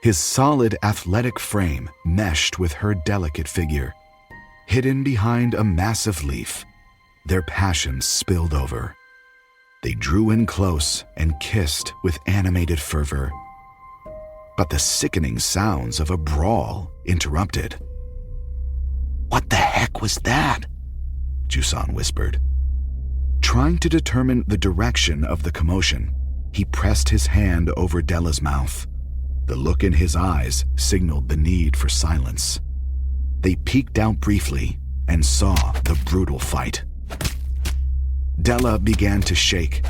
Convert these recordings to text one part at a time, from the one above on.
His solid athletic frame meshed with her delicate figure. Hidden behind a massive leaf, their passions spilled over. They drew in close and kissed with animated fervor. But the sickening sounds of a brawl interrupted. "What the heck was that?" Jusan whispered. Trying to determine the direction of the commotion, he pressed his hand over Della's mouth. The look in his eyes signaled the need for silence. They peeked out briefly and saw the brutal fight. Della began to shake.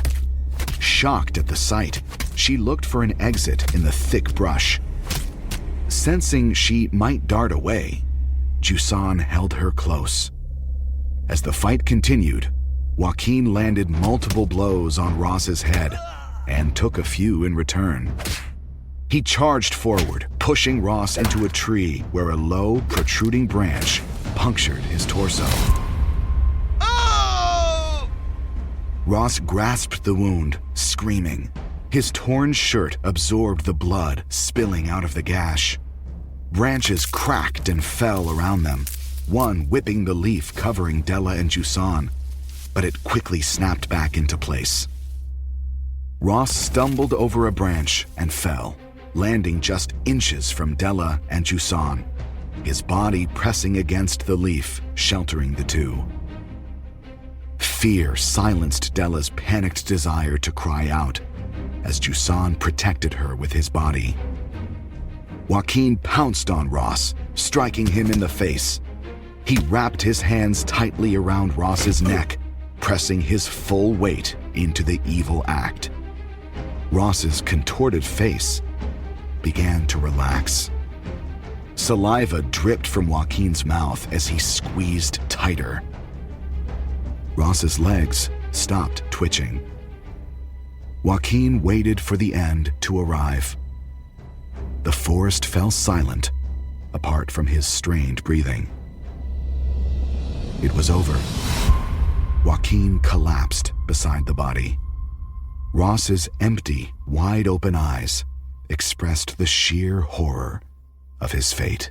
Shocked at the sight, she looked for an exit in the thick brush. Sensing she might dart away, Jusan held her close. As the fight continued, Joaquin landed multiple blows on Ross's head and took a few in return. He charged forward, pushing Ross into a tree where a low, protruding branch punctured his torso. Oh! Ross grasped the wound, screaming. His torn shirt absorbed the blood spilling out of the gash. Branches cracked and fell around them, one whipping the leaf covering Della and Jusan, but it quickly snapped back into place. Ross stumbled over a branch and fell, landing just inches from Della and Jusan, his body pressing against the leaf, sheltering the two. Fear silenced Della's panicked desire to cry out, as Jusan protected her with his body. Joaquin pounced on Ross, striking him in the face. He wrapped his hands tightly around Ross's neck, pressing his full weight into the evil act. Ross's contorted face began to relax. Saliva dripped from Joaquin's mouth as he squeezed tighter. Ross's legs stopped twitching. Joaquin waited for the end to arrive. The forest fell silent, apart from his strained breathing. It was over. Joaquin collapsed beside the body. Ross's empty, wide-open eyes expressed the sheer horror of his fate.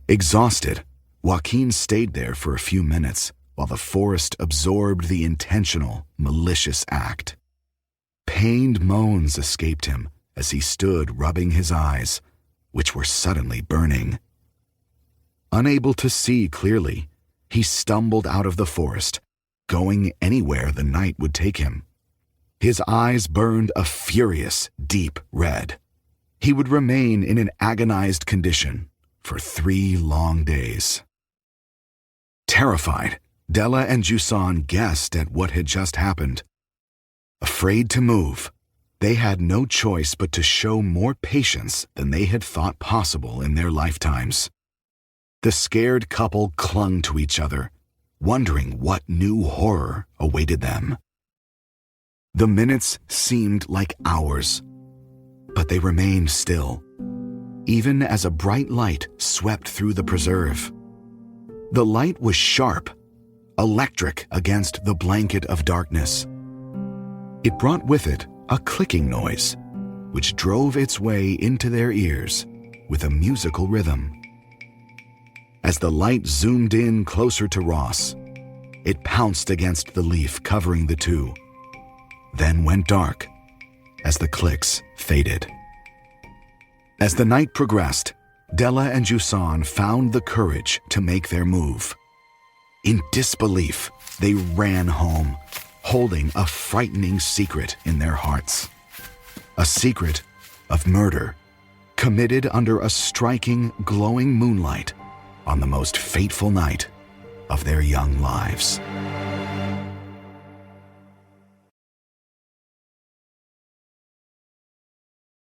Exhausted, Joaquin stayed there for a few minutes while the forest absorbed the intentional, malicious act. Pained moans escaped him as he stood rubbing his eyes, which were suddenly burning. Unable to see clearly, he stumbled out of the forest, going anywhere the night would take him. His eyes burned a furious, deep red. He would remain in an agonized condition for 3 long days. Terrified, Della and Jusan guessed at what had just happened. Afraid to move, they had no choice but to show more patience than they had thought possible in their lifetimes. The scared couple clung to each other, wondering what new horror awaited them. The minutes seemed like hours, but they remained still, even as a bright light swept through the preserve. The light was sharp, electric against the blanket of darkness. It brought with it a clicking noise, which drove its way into their ears with a musical rhythm. As the light zoomed in closer to Ross, it pounced against the leaf covering the two, then went dark as the clicks faded. As the night progressed, Della and Jusan found the courage to make their move. In disbelief, they ran home, holding a frightening secret in their hearts. A secret of murder, committed under a striking, glowing moonlight on the most fateful night of their young lives.